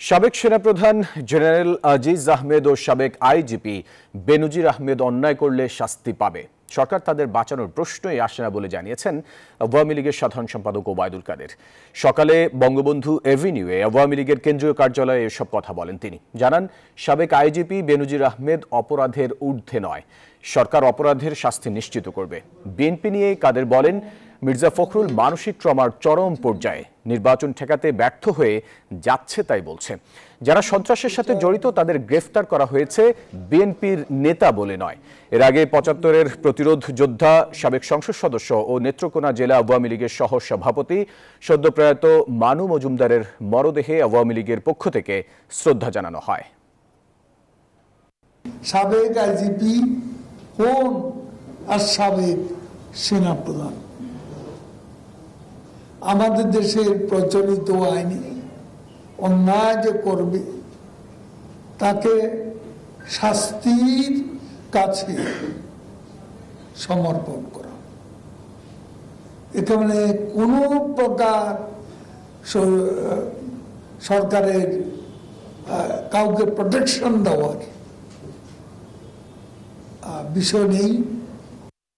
সাবেক সেনাপ্রধান জেনারেল আজিজ আহমেদ ও সাবেক আইজিপি বেনজির আহমেদ অন্যায় করলে শাস্তি পাবে। সরকার তাদের বাঁচানোর প্রশ্নই আসে না বলে জানিয়েছেন আওয়ামী লীগের সাধারণ সম্পাদক ওবায়দুল কাদের। সকালে বঙ্গবন্ধু এভিনিউয়ে আওয়ামী লীগের কেন্দ্রীয় কার্যালয়ে এসব কথা বলেন তিনি। জানান, সাবেক আইজিপি বেনজির আহমেদ অপরাধের ঊর্ধ্বে নয়, সরকার অপরাধের শাস্তি নিশ্চিত করবে। বিএনপি নিয়ে কাদের বলেন, মির্জা ফখরুল মানসিক ট্রমার চরম পর্যায়ে, নির্বাচন ঠেকাতে ব্যর্থ হয়ে যাচ্ছে তাই বলছে। যারা সন্ত্রাসের সাথে জড়িত তাদের গ্রেফতার করা হয়েছে বিএনপির নেতা বলে নয়। এর আগে ৭৫-এর প্রতিরোধ যোদ্ধা, সাবেক সংসদ সদস্য ও নেত্রকোনা জেলা আওয়ামী লীগের সহ সভাপতি সদ্যপ্রয়াত মানু মজুমদারের মরদেহে আওয়ামী লীগের পক্ষ থেকে শ্রদ্ধা জানানো হয়। সাবেক আইজিপি কোন আর সাবেক সেনাপ্রধান? আমাদের দেশের প্রচলিত আইনে অন্যায় যে করবে তাকে শাস্তির কাছে সমর্পণ করা, এখানে কোনো প্রকার সরকারের কাউকে প্রোটেকশন দেওয়ার বিষয় নেই।